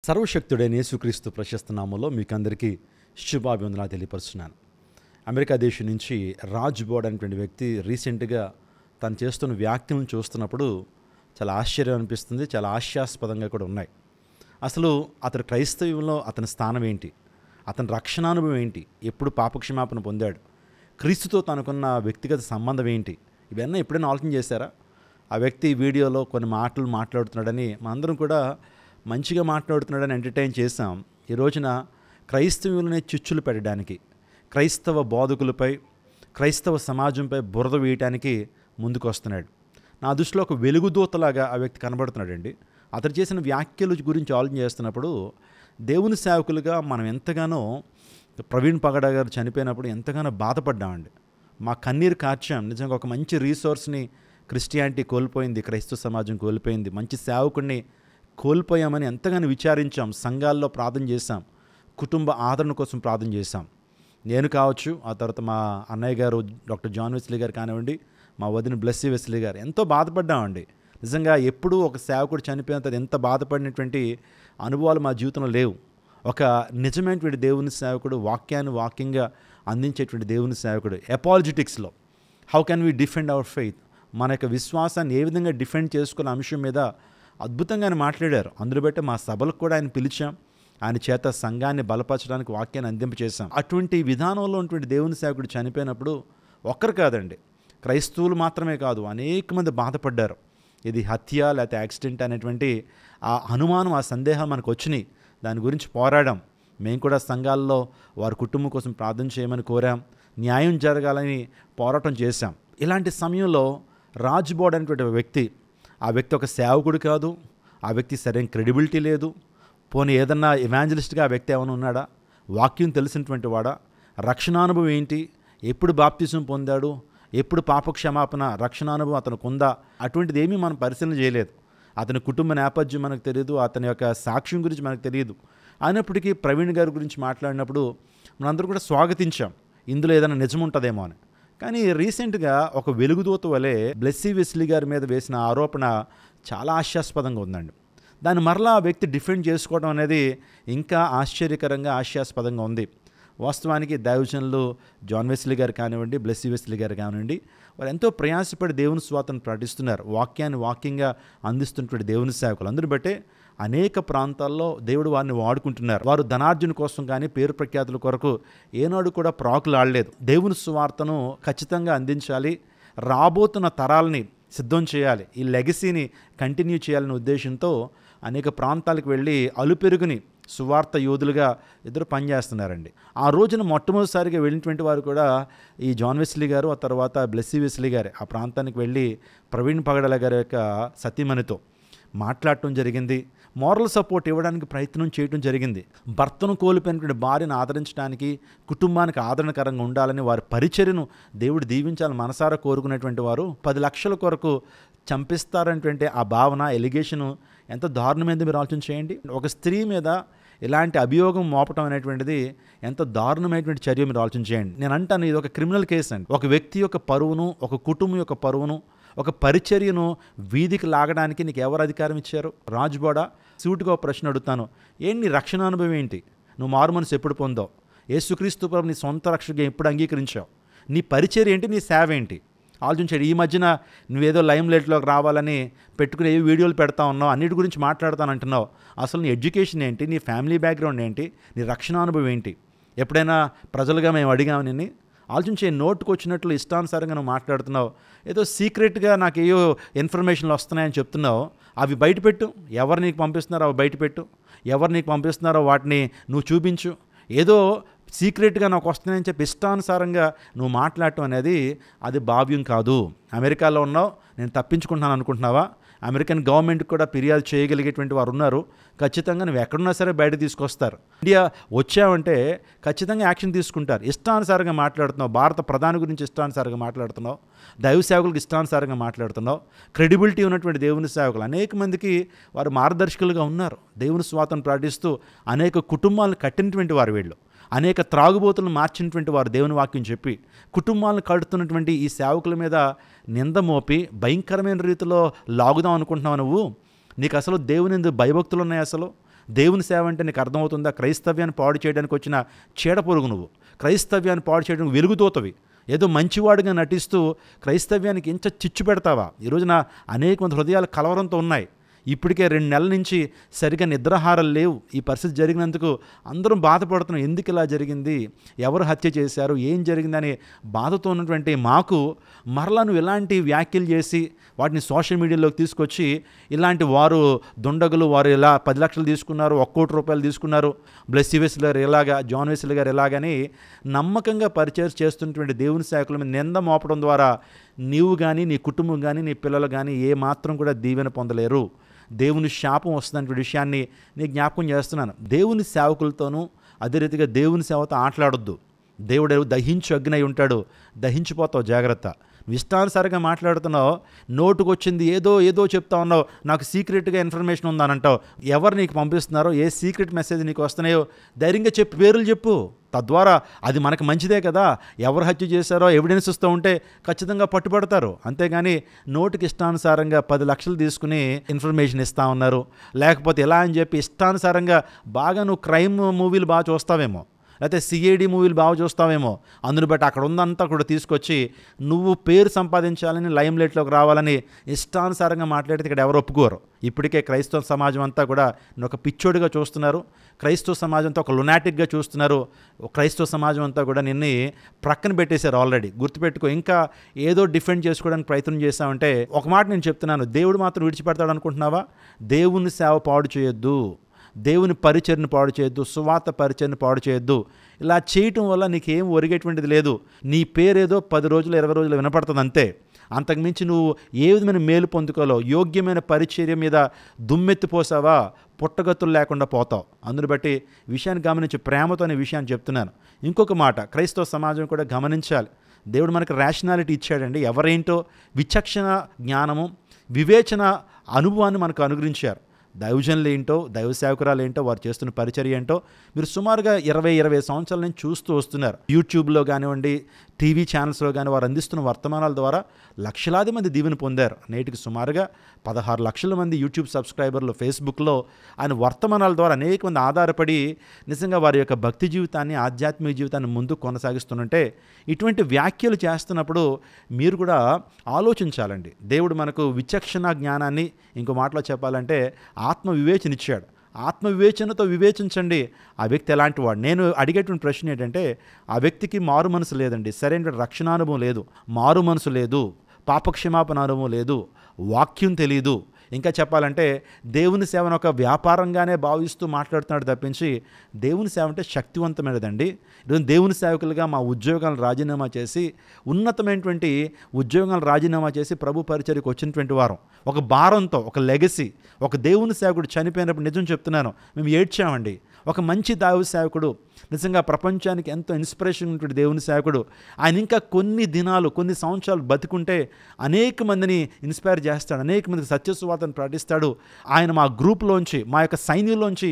సర్వశక్తుడైన యేసుక్రీస్తు ప్రశస్త నామంలో మీకు అందరికీ శుభాభివందనాలు తెలియపరుస్తున్నాను. అమెరికా దేశం నుంచి రాజ్ బోర్డ్ అనేటువంటి వ్యక్తి రీసెంట్గా తను చేస్తున్న వ్యాఖ్యలను చూస్తున్నప్పుడు చాలా ఆశ్చర్యం అనిపిస్తుంది, చాలా హాస్యాస్పదంగా కూడా ఉన్నాయి. అసలు అతడు క్రైస్తవ్యంలో అతని స్థానం ఏంటి, అతని రక్షణానుభవం ఏంటి, ఎప్పుడు పాపక్షమాపణ పొందాడు, క్రీస్తుతో తనకున్న వ్యక్తిగత సంబంధం ఏంటి, ఇవన్నీ ఎప్పుడైనా ఆలోచన చేశారా? ఆ వ్యక్తి వీడియోలో కొన్ని మాటలు మాట్లాడుతున్నాడని మనందరం కూడా మంచిగా మాట్లాడుతున్నాడని ఎంటర్టైన్ చేశాం. ఈ రోజున క్రైస్తవులనే చిచ్చులు పెట్టడానికి, క్రైస్తవ బోధకులపై, క్రైస్తవ సమాజంపై బురద వేయటానికి ముందుకు వస్తున్నాడు. నా దృష్టిలో ఒక వెలుగుదూతలాగా ఆ వ్యక్తి కనబడుతున్నాడండి. అతను చేసిన వ్యాఖ్యల గురించి ఆలోచన చేస్తున్నప్పుడు దేవుని సేవకులుగా మనం ఎంతగానో, ప్రవీణ్ పగడ గారు చనిపోయినప్పుడు ఎంతగానో బాధపడ్డామండి. మా కన్నీరు కార్చాం. నిజంగా ఒక మంచి రీసోర్స్ని క్రిస్టియానిటీ కోల్పోయింది, క్రైస్తవ సమాజం కోల్పోయింది, మంచి సేవకుడిని కోల్పోయామని ఎంతగానో విచారించాం. సంఘాల్లో ప్రార్థన చేశాం, కుటుంబ ఆదరణ కోసం ప్రార్థన చేశాం. నేను కావచ్చు, ఆ తర్వాత మా అన్నయ్య గారు డాక్టర్ జాన్ వెస్లీ గారు కానివ్వండి, మా వదిన బ్లెస్సీ వెస్లీ గారు, ఎంతో బాధపడ్డామండి. నిజంగా ఎప్పుడూ ఒక సేవకుడు చనిపోయినంత ఎంత బాధపడినటువంటి అనుభవాలు మా జీవితంలో లేవు. ఒక నిజమైనటువంటి దేవుని సేవకుడు, వాక్యాన్ని వాక్యంగా అందించేటువంటి దేవుని సేవకుడు, అపాలజెటిక్స్లో how can we defend our faith, మన యొక్క విశ్వాసాన్ని ఏ విధంగా డిఫెండ్ చేసుకున్న అంశం మీద అద్భుతంగా ఆయన మాట్లాడారు. అందులో బట్టి మా సభలకు కూడా ఆయన పిలిచాం, ఆయన చేత సంఘాన్ని బలపరచడానికి వాక్యాన్ని అందింపచేశాం. అటువంటి విధానంలో ఉన్నటువంటి దేవుని సేవకుడు చనిపోయినప్పుడు ఒక్కరు కాదండి, క్రైస్తవులు మాత్రమే కాదు, అనేక మంది బాధపడ్డారు. ఇది హత్య లేకపోతే యాక్సిడెంట్ అనేటువంటి ఆ అనుమానం, ఆ సందేహం మనకు వచ్చినాయి. దాని గురించి పోరాడాం. మేము కూడా సంఘాల్లో వారి కుటుంబం కోసం ప్రార్థన చేయమని కోరాం, న్యాయం జరగాలని పోరాటం చేశాం. ఇలాంటి సమయంలో రాజ్ బోర్డ్ అనేటువంటి వ్యక్తి, ఆ వ్యక్తి ఒక సేవకుడు కాదు, ఆ వ్యక్తి సరైన క్రెడిబిలిటీ లేదు. పోనీ ఏదన్నా ఎవాంజలిస్ట్గా ఆ వ్యక్తి ఏమైనా ఉన్నాడా? వాక్యం తెలిసినటువంటి వాడా? రక్షణానుభవం ఏంటి? ఎప్పుడు బాప్తిజం పొందాడు? ఎప్పుడు పాపక్షమాపణ రక్షణానుభవం అతనికి ఉందా? అటువంటిది ఏమీ మనం పరిశీలన చేయలేదు. అతని కుటుంబ నేపథ్యం మనకు తెలియదు, అతని యొక్క సాక్ష్యం గురించి మనకు తెలియదు. అయినప్పటికీ ప్రవీణ్ గారి గురించి మాట్లాడినప్పుడు మనందరూ కూడా స్వాగతించాం, ఇందులో ఏదైనా నిజం ఉంటుందేమో అని. కానీ రీసెంట్గా ఒక వెలుగుదూత వలె బ్లెస్సీ వెస్లీ గారి మీద వేసిన ఆరోపణ చాలా హాస్యాస్పదంగా ఉందండి. దాన్ని మరలా ఆ వ్యక్తి డిఫెండ్ చేసుకోవడం అనేది ఇంకా ఆశ్చర్యకరంగా, హాస్యాస్పదంగా ఉంది. వాస్తవానికి దైవజనులు జాన్ వెస్లీ గారు కానివ్వండి, బ్లెస్సీ వెస్లీ గారు కానివ్వండి, వారు ఎంతో ప్రయాసపడి దేవుని స్వార్థను ప్రకటిస్తున్నారు, వాక్యాన్ని వాక్యంగా అందిస్తున్నటువంటి దేవుని సేవకులు. అందుని బట్టే అనేక ప్రాంతాల్లో దేవుడు వారిని వాడుకుంటున్నారు. వారు ధనార్జన కోసం కానీ, పేరు ప్రఖ్యాతుల కొరకు ఏనాడు కూడా ప్రాకులాడలేదు. దేవుని సువార్తను ఖచ్చితంగా అందించాలి, రాబోతున్న తరాలని సిద్ధం చేయాలి, ఈ లెగసీని కంటిన్యూ చేయాలనే ఉద్దేశంతో అనేక ప్రాంతాలకు వెళ్ళి అలుపెరుగుని సువార్త యోధులుగా ఇద్దరు పనిచేస్తున్నారండి. ఆ రోజున మొట్టమొదటిసారిగా వెళ్ళినటువంటి వారు కూడా ఈ జాన్ వెస్లీ గారు, ఆ తర్వాత బ్లెస్సీ వెస్లీ గారు ఆ ప్రాంతానికి వెళ్ళి ప్రవీణ్ పగడల గారి యొక్క సతీమణితో మాట్లాడటం జరిగింది. మోరల్ సపోర్ట్ ఇవ్వడానికి ప్రయత్నం చేయడం జరిగింది. భర్తను కోల్పోయినటువంటి భార్యను ఆదరించడానికి, కుటుంబానికి ఆదరణకరంగా ఉండాలని, వారి పరిచర్యను దేవుడు దీవించాలని మనసారా కోరుకునేటువంటి వారు 10 లక్షల కొరకు చంపిస్తారనేటువంటి ఆ భావన, ఎలిగేషను ఎంత దారుణమైంది మీరు ఆలోచన చేయండి. ఒక స్త్రీ మీద ఇలాంటి అభియోగం మోపటం అనేటువంటిది ఎంత దారుణమైనటువంటి చర్య మీరు ఆలోచన చేయండి. నేను అంటాను, ఇది ఒక క్రిమినల్ కేసు అండి. ఒక వ్యక్తి యొక్క పరువును, ఒక కుటుంబం యొక్క పరువును, ఒక పరిచర్యను వీధికి లాగడానికి నీకు ఎవరు అధికారం ఇచ్చారు? రాజ్ బోర్డా? సూటిగా ఒక ప్రశ్న అడుగుతాను, ఏంటి నీ రక్షణ అనుభవం ఏంటి? నువ్వు మారు మనసు ఎప్పుడు పొందావు? యేసుక్రీస్తు ప్రభు నీ సొంత రక్షణగా ఎప్పుడు అంగీకరించావు? నీ పరిచర్య ఏంటి? నీ సేవ ఏంటి? ఆలోచించాడు. ఈ మధ్యన నువ్వేదో లైమ్ లైట్లోకి రావాలని పెట్టుకుని ఏ వీడియోలు పెడతా ఉన్నావు, అన్నిటి గురించి మాట్లాడతానంటున్నావు. అసలు నీ ఎడ్యుకేషన్ ఏంటి? నీ ఫ్యామిలీ బ్యాక్గ్రౌండ్ ఏంటి? నీ రక్షణ అనుభవం ఏంటి? ఎప్పుడైనా ప్రజలుగా మేము అడిగాము నిన్ను? ఆలోచించే, నోటుకు వచ్చినట్లు ఇష్టానుసారంగా నువ్వు మాట్లాడుతున్నావు. ఏదో సీక్రెట్గా నాకు ఏవో ఇన్ఫర్మేషన్లు వస్తున్నాయని చెప్తున్నావు. అవి బయటపెట్టు. ఎవరు నీకు పంపిస్తున్నారో అవి బయటపెట్టు. ఎవరు నీకు పంపిస్తున్నారో వాటిని నువ్వు చూపించు. ఏదో సీక్రెట్గా నాకు వస్తున్నాయని చెప్పి ఇష్టానుసారంగా నువ్వు మాట్లాడటం అనేది అది భావ్యం కాదు. అమెరికాలో ఉన్నావు, నేను తప్పించుకుంటున్నాను అనుకుంటున్నావా? అమెరికన్ గవర్నమెంట్ కూడా ఫిర్యాదు చేయగలిగేటువంటి వారు ఉన్నారు. ఖచ్చితంగా నువ్వు ఎక్కడున్నా సరే బయట తీసుకొస్తారు. ఇండియా వచ్చావంటే ఖచ్చితంగా యాక్షన్ తీసుకుంటారు. ఇష్టానుసారంగా మాట్లాడుతున్నావు, భారత ప్రధాని గురించి ఇష్టానుసారంగా మాట్లాడుతున్నావు, దైవ సేవకులకు ఇష్టానుసారంగా మాట్లాడుతున్నావు. క్రెడిబిలిటీ ఉన్నటువంటి దేవుని సేవకులు అనేక మందికి వారు మార్గదర్శకులుగా ఉన్నారు. దేవుని స్వార్థను ప్రకటిస్తూ అనేక కుటుంబాలను కట్టినటువంటి వారు వీళ్ళు. అనేక త్రాగుబోతులను మార్చినటువంటి వారు దేవుని వాక్యం చెప్పి కుటుంబాలను కడుతున్నటువంటి ఈ సేవకుల మీద నింద మోపి భయంకరమైన రీతిలో లాగుదాం అనుకుంటున్నావు నువ్వు. నీకు అసలు దేవుని ఎందుకు భయభక్తులు ఉన్నాయి? అసలు దేవుని సేవ అంటే నీకు అర్థమవుతుందా? క్రైస్తవ్యాన్ని పాడు చేయడానికి వచ్చిన చీడపురుగు నువ్వు. క్రైస్తవ్యాన్ని పాడు చేయడానికి వెలుగుతోతవి. ఏదో మంచివాడుగా నటిస్తూ క్రైస్తవ్యానికి ఇంత చిచ్చు పెడతావా? ఈ రోజున అనేక మంది హృదయాలు కలవరంతో ఉన్నాయి. ఇప్పటికే 2 నెలల నుంచి సరిగా నిద్రాహారాలు లేవు. ఈ పరిస్థితి జరిగినందుకు అందరం బాధపడుతున్నాం. ఎందుకు ఇలా జరిగింది, ఎవరు హత్య చేశారు, ఏం జరిగిందని బాధతో ఉన్నటువంటి మాకు మరలా నువ్వు ఇలాంటి వ్యాఖ్యలు చేసి వాటిని సోషల్ మీడియాలోకి తీసుకొచ్చి ఇలాంటి వారు దుండగులు, వారు ఇలా 10 లక్షలు తీసుకున్నారు, 1 కోటి రూపాయలు తీసుకున్నారు, బ్లెస్సీ వెస్లీ గారు ఇలాగా, జాన్ వెస్లీ గారు ఇలాగని నమ్మకంగా పరిచయం చేస్తున్నటువంటి దేవుని సేవకుల మీద నింద మోపడం ద్వారా నీవు కానీ, నీ కుటుంబం కానీ, నీ పిల్లలు కానీ ఏ మాత్రం కూడా దీవెన పొందలేరు. దేవుని శాపం వస్తుందనే విషయాన్ని నేను జ్ఞాపకం చేస్తున్నాను. దేవుని సేవకులతోనూ అదే రీతిగా దేవుని సేవతో ఆటలాడొద్దు. దేవుడు దహించు అగ్ని అయి ఉంటాడు, దహించిపోతావు, జాగ్రత్త. నువ్వు ఇష్టానుసారంగా మాట్లాడుతున్నావు, నోటుకొచ్చింది ఏదో చెప్తా ఉన్నావు, నాకు సీక్రెట్గా ఇన్ఫర్మేషన్ ఉందని అంటావు. ఎవరు నీకు పంపిస్తున్నారో, ఏ సీక్రెట్ మెసేజ్ నీకు వస్తున్నాయో ధైర్యంగా చెప్పు, పేర్లు చెప్పు. తద్వారా అది మనకు మంచిదే కదా. ఎవరు హత్య చేశారో ఎవిడెన్స్ ఇస్తూ ఉంటే ఖచ్చితంగా పట్టుబడతారు. అంతేగాని నోటికి ఇష్టానుసారంగా 10 లక్షలు తీసుకుని ఇన్ఫర్మేషన్ ఇస్తూ ఉన్నారు, లేకపోతే ఎలా అని చెప్పి ఇష్టానుసారంగా బాగా నువ్వు క్రైమ్ మూవీలు బాగా చూస్తావేమో, లేకపోతే సిఐడి మూవీలు బాగా చూస్తావేమో, అందుని బట్టి అక్కడ ఉందంతా కూడా తీసుకొచ్చి నువ్వు పేరు సంపాదించాలని, లైమ్ లైట్లోకి రావాలని ఇష్టానుసారంగా మాట్లాడితే ఇక్కడ ఎవరు ఒప్పుకోరు. ఇప్పటికే క్రైస్తవ సమాజం అంతా కూడా ఒక పిచ్చోడిగా చూస్తున్నారు. క్రైస్తవ సమాజం అంతా ఒక లునాటిక్గా చూస్తున్నారు. క్రైస్తవ సమాజం అంతా కూడా నిన్ను ప్రక్కన పెట్టేశారు ఆల్రెడీ. గుర్తుపెట్టుకో, ఇంకా ఏదో డిఫెండ్ చేసుకోవడానికి ప్రయత్నం చేశామంటే ఒక మాట నేను చెప్తున్నాను, దేవుడు మాత్రం విడిచిపెడతాడు అనుకుంటున్నావా? దేవుని సేవ పాడు చేయొద్దు, దేవుని పరిచర్ని పాడు చేయొద్దు, సువార్త పరిచర్ని పాడు చేయొద్దు. ఇలా చేయటం వల్ల నీకేం ఒరిగేటువంటిది లేదు. నీ పేరేదో 10 రోజులు 20 రోజులు వినపడుతుంది అంతే. అంతకుమించి నువ్వు ఏ విధమైన మేలు పొందుకోలో, యోగ్యమైన పరిచర్య మీద దుమ్మెత్తిపోసావా పుట్టగతులు లేకుండా పోతావు. అందుని బట్టి విషయాన్ని గమనించి, ప్రేమతో అనే విషయాన్ని చెప్తున్నాను. ఇంకొక మాట, క్రైస్తవ సమాజం కూడా గమనించాలి. దేవుడు మనకు రేషనాలిటీ ఇచ్చాడండి. ఎవరేంటో విచక్షణ జ్ఞానము, వివేచన అనుభవాన్ని మనకు అనుగ్రహించారు. దైవజనులు ఏంటో, దైవ సేవకురాలు ఏంటో, వారు చేస్తున్న పరిచర్య ఏంటో మీరు సుమారుగా 20 సంవత్సరాల నుంచి చూస్తూ వస్తున్నారు. యూట్యూబ్లో కానివ్వండి, టీవీ ఛానల్స్లో కానీ వారు అందిస్తున్న వర్తమానాల ద్వారా లక్షలాది మంది దీవెన పొందారు. నేటికి సుమారుగా 16 లక్షల మంది యూట్యూబ్ సబ్స్క్రైబర్లు, ఫేస్బుక్లో ఆయన వర్తమానాల ద్వారా అనేక మంది ఆధారపడి నిజంగా వారి యొక్క భక్తి జీవితాన్ని, ఆధ్యాత్మిక జీవితాన్ని ముందుకు కొనసాగిస్తుంటే ఇటువంటి వ్యాఖ్యలు చేస్తున్నప్పుడు మీరు కూడా ఆలోచించాలండి. దేవుడు మనకు విచక్షణ జ్ఞానాన్ని, ఇంకో మాటలో చెప్పాలంటే ఆత్మ వివేచన ఇచ్చాడు. ఆత్మ వివేచనతో వివేచించండి ఆ వ్యక్తి ఎలాంటి వాడు. నేను అడిగేటువంటి ప్రశ్న ఏంటంటే, ఆ వ్యక్తికి మారు మనసు లేదండి, సరైన రక్షణానుభవం లేదు, మారు మనసు లేదు, పాపక్షమాపణ అనుభవం లేదు, వాక్యం తెలియదు. ఇంకా చెప్పాలంటే దేవుని సేవను ఒక వ్యాపారంగానే భావిస్తూ మాట్లాడుతున్నాడు తప్పించి దేవుని సేవ అంటే శక్తివంతమైనదండి. ఈరోజు దేవుని సేవకులుగా మా ఉద్యోగాలను రాజీనామా చేసి, ఉన్నతమైనటువంటి ఉద్యోగాలను రాజీనామా చేసి ప్రభు పరిచర్యకు వచ్చినటువంటి వారం, ఒక భారంతో, ఒక లెగసీ, ఒక దేవుని సేవకుడు చనిపోయినప్పుడు నిజం చెప్తున్నాను, మేము ఏడ్చామండి. ఒక మంచి దైవ సేవకుడు, నిజంగా ప్రపంచానికి ఎంతో ఇన్స్పిరేషన్ ఉన్నటువంటి దేవుని సేవకుడు, ఆయన ఇంకా కొన్ని దినాలు, కొన్ని సంవత్సరాలు బతికుంటే అనేక మందిని ఇన్స్పైర్ చేస్తాడు, అనేక మందికి సత్యసువార్తను ప్రకటిస్తాడు. ఆయన మా గ్రూప్లోంచి, మా యొక్క సైన్యంలోంచి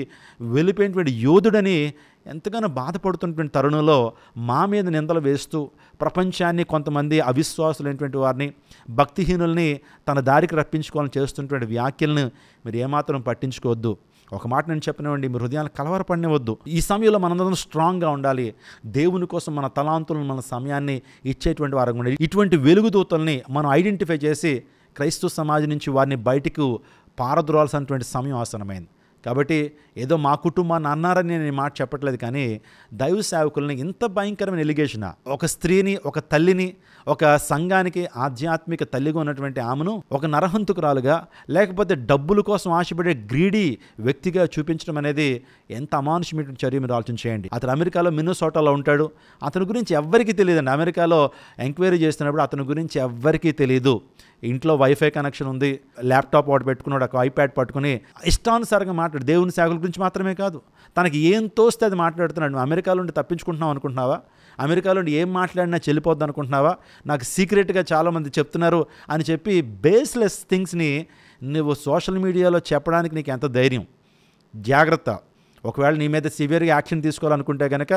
వెళ్ళిపోయినటువంటి యోధుడని ఎంతగానో బాధపడుతున్నటువంటి తరుణంలో మా మీద నిందలు వేస్తూ ప్రపంచాన్ని, కొంతమంది అవిశ్వాసులైనటువంటి వారిని, భక్తిహీనుల్ని తన దారికి రప్పించుకోవాలని చేస్తున్నటువంటి వ్యాఖ్యలను మీరు ఏమాత్రం పట్టించుకోవద్దు. ఒక మాట నేను చెప్పనివ్వండి, మీ హృదయాన్ని కలవరపడనివద్దు. ఈ సమయంలో మనందరం స్ట్రాంగ్గా ఉండాలి. దేవుని కోసం మన తలాంతులను, మన సమయాన్ని ఇచ్చేటువంటి వారంగా ఉండాలి. ఇటువంటి వెలుగుదూతల్ని మనం ఐడెంటిఫై చేసి క్రైస్తవ సమాజం నుంచి వారిని బయటికి పారద్రోలాల్సినటువంటి సమయం ఆసనమైంది. కాబట్టి ఏదో మా కుటుంబాన్ని అన్నారని నేను ఈ మాట చెప్పట్లేదు, కానీ దైవ సేవకుల్ని ఇంత భయంకరమైన ఎలిగేషన్, ఒక స్త్రీని, ఒక తల్లిని, ఒక సంఘానికి ఆధ్యాత్మిక తల్లిగా ఉన్నటువంటి ఆమెను ఒక నరహంతుకురాలుగా, లేకపోతే డబ్బుల కోసం ఆశపడే గ్రీడీ వ్యక్తిగా చూపించడం అనేది ఎంత అమానుషమైన చర్య మీరు ఆలోచన చేయండి. అతను అమెరికాలో మిన్నసోటాలో ఉంటాడు. అతని గురించి ఎవ్వరికీ తెలియదండి. అమెరికాలో ఎంక్వైరీ చేస్తున్నప్పుడు అతని గురించి ఎవ్వరికీ తెలియదు. ఇంట్లో వైఫై కనెక్షన్ ఉంది, ల్యాప్టాప్ ఒకటి పెట్టుకున్నాడు, ఒక ఐప్యాడ్ పట్టుకుని ఇష్టానుసారంగా మాట్లాడు. దేవుని సేవకుల గురించి మాత్రమే కాదు, తనకి ఏం తోస్తే అది మాట్లాడుతున్నాడు. నువ్వు అమెరికాలో ఉండి తప్పించుకుంటున్నావు అనుకుంటున్నావా? అమెరికాలో ఉండి ఏం మాట్లాడినా చెల్లిపోద్ది అనుకుంటున్నావా? నాకు సీక్రెట్గా చాలామంది చెప్తున్నారు అని చెప్పి బేస్లెస్ థింగ్స్ని నువ్వు సోషల్ మీడియాలో చెప్పడానికి నీకు ఎంత ధైర్యం? జాగ్రత్త. ఒకవేళ నీ మీద సివియర్గా యాక్షన్ తీసుకోవాలనుకుంటే కనుక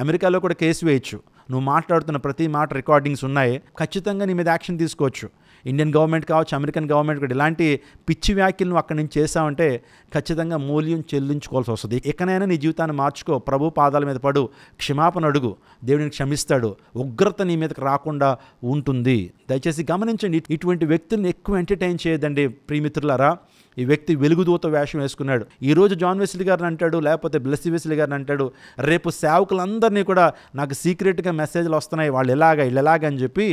అమెరికాలో కూడా కేసు వేయచ్చు. నువ్వు మాట్లాడుతున్న ప్రతి మాట రికార్డింగ్స్ ఉన్నాయి, ఖచ్చితంగా నీ మీద యాక్షన్ తీసుకోవచ్చు. ఇండియన్ గవర్నమెంట్ కావచ్చు, అమెరికన్ గవర్నమెంట్ కూడా ఇలాంటి పిచ్చి వ్యాఖ్యలను అక్కడి నుంచి చేశామంటే ఖచ్చితంగా మూల్యం చెల్లించుకోవాల్సి వస్తుంది. ఇకనైనా నీ జీవితాన్ని మార్చుకో, ప్రభు పాదాల మీద పడు, క్షమాపణ అడుగు, దేవుడిని క్షమిస్తాడు, ఉగ్రత నీ మీదకి రాకుండా ఉంటుంది. దయచేసి గమనించండి, ఇటువంటి వ్యక్తుల్ని ఎక్కువ ఎంటర్టైన్ చేయదండి ప్రియమిత్రులారా. ఈ వ్యక్తి వెలుగుదూత వేషం వేసుకున్నాడు. ఈరోజు జాన్ వెస్లీ గారిని అంటాడు, లేకపోతే బ్లెస్సీ వెస్లీ గారిని అంటాడు, రేపు సేవకులందరినీ కూడా నాకు సీక్రెట్గా మెసేజ్లు వస్తున్నాయి, వాళ్ళు వీళ్ళెలాగా అని చెప్పి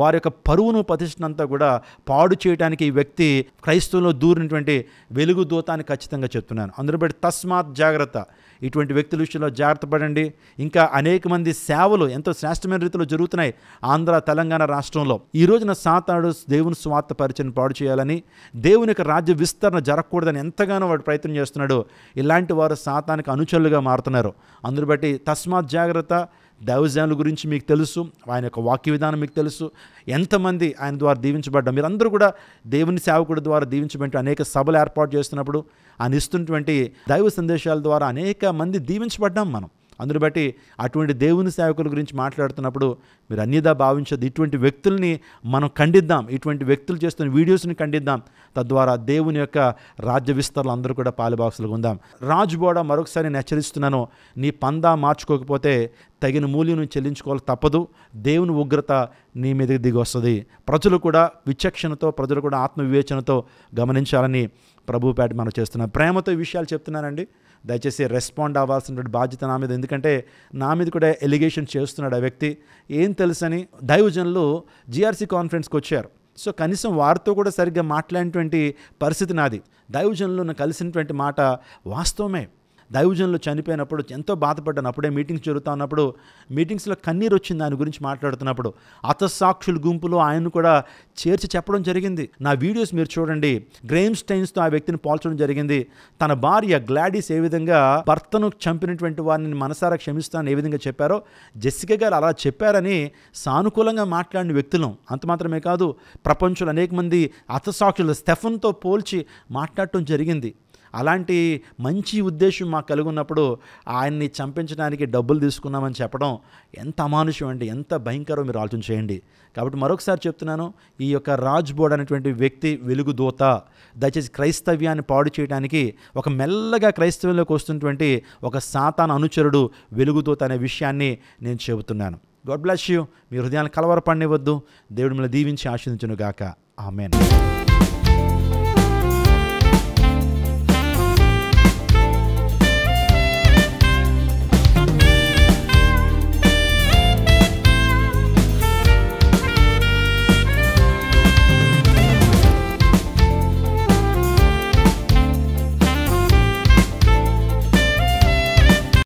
వారి యొక్క పరువును ప్రతిష్టనంతా కూడా పాడు చేయడానికి ఈ వ్యక్తి క్రైస్తవులో దూరినటువంటి వెలుగుదూత అని ఖచ్చితంగా చెప్తున్నాను. అందరూ బట్టి తస్మాత్ జాగ్రత్త, ఇటువంటి వ్యక్తుల విషయంలో జాగ్రత్త పడండి. ఇంకా అనేక మంది సేవలు ఎంతో శ్రేష్టమైన రీతిలో జరుగుతున్నాయి ఆంధ్ర, తెలంగాణ రాష్ట్రంలో. ఈ రోజున సాతానుడు దేవుని స్వార్థ పరిచయం పాడు చేయాలని, దేవుని యొక్క రాజ్య విస్తరణ జరగకూడదని ఎంతగానో వాడు ప్రయత్నం చేస్తున్నాడు. ఇలాంటి వారు సాతానికి అనుచరులుగా మారుతున్నారు. అందును బట్టి తస్మాత్ జాగ్రత్త. దైవజనుల గురించి మీకు తెలుసు, ఆయన యొక్క వాక్య విధానం మీకు తెలుసు, ఎంతమంది ఆయన ద్వారా దీవించబడ్డా. మీరందరూ కూడా దేవుని సేవకుడి ద్వారా దీవించబడి అనేక సభలు ఏర్పాటు చేస్తున్నప్పుడు ఆయన ఇస్తున్నటువంటి దైవ సందేశాల ద్వారా అనేక మంది దీవించబడ్డాం మనం. అందుని బట్టి అటువంటి దేవుని సేవకుల గురించి మాట్లాడుతున్నప్పుడు మీరు అన్యదా భావించదు. ఇటువంటి వ్యక్తుల్ని మనం ఖండిద్దాం, ఇటువంటి వ్యక్తులు చేస్తున్న వీడియోస్ని ఖండిద్దాం. తద్వారా దేవుని యొక్క రాజ్య విస్తరణలు అందరూ కూడా పాలుభాగస్తులుగా ఉందాం. రాజు బోడ మరొకసారి నేను హెచ్చరిస్తున్నాను, నీ పందా మార్చుకోకపోతే తగిన మూల్యం చెల్లించుకోవాలి తప్పదు. దేవుని ఉగ్రత నీ మీదకి దిగి వస్తుంది. ప్రజలు కూడా విచక్షణతో, ప్రజలు కూడా ఆత్మవివేచనతో గమనించాలని ప్రభుపేట మనం చేస్తున్నాం. ప్రేమతో ఈ విషయాలు చెప్తున్నానండి. దయచేసి రెస్పాండ్ అవ్వాల్సినటువంటి బాధ్యత నా మీద. ఎందుకంటే నా మీద కూడా ఎలిగేషన్ చేస్తున్నాడు ఆ వ్యక్తి. ఏం తెలుసని దైవజనులు జిఆర్సీ కాన్ఫరెన్స్కి వచ్చారు. సో కనీసం వారితో కూడా సరిగ్గా మాట్లాడినటువంటి పరిస్థితి నాది. దైవజనులను కలిసినటువంటి మాట వాస్తవమే. దైవజనులు చనిపోయినప్పుడు ఎంతో బాధపడ్డాను. అప్పుడే మీటింగ్స్ జరుగుతూ ఉన్నప్పుడు మీటింగ్స్లో కన్నీరు వచ్చింది ఆయన గురించి మాట్లాడుతున్నప్పుడు. హతసాక్షుల గుంపులో ఆయన కూడా చేర్చి చెప్పడం జరిగింది. నా వీడియోస్ మీరు చూడండి. గ్రేమ్ స్టైన్స్తో ఆ వ్యక్తిని పోల్చడం జరిగింది. తన భార్య గ్లాడీస్ ఏ విధంగా భర్తను చంపినటువంటి వారిని మనసారా క్షమిస్తానని ఏ విధంగా చెప్పారో జెస్సికా గారు అలా చెప్పారని సానుకూలంగా మాట్లాడిన వ్యక్తులం. అంత మాత్రమే కాదు, ప్రపంచంలో అనేక మంది హతసాక్షులు స్టెఫన్తో పోల్చి మాట్లాడటం జరిగింది. అలాంటి మంచి ఉద్దేశం మాకు కలిగి ఉన్నప్పుడు ఆయన్ని చంపించడానికి డబ్బులు తీసుకున్నామని చెప్పడం ఎంత అమానుషం అండి, ఎంత భయంకరం మీరు ఆలోచన చేయండి. కాబట్టి మరొకసారి చెప్తున్నాను, ఈ యొక్క రాజ్ బోర్డ్ అనేటువంటి వ్యక్తి వెలుగుదూత. దయచేసి క్రైస్తవ్యాన్ని పాడు చేయడానికి ఒక మెల్లగా క్రైస్తవ్యంలోకి వస్తున్నటువంటి ఒక సాతాను అనుచరుడు వెలుగుదూత అనే విషయాన్ని నేను చెబుతున్నాను. God bless you. మీ హృదయాన్ని కలవరపడనివ్వద్దు. దేవుడు మిమ్మల్ని దీవించి ఆశీర్వదించును గాక. ఆమేన్.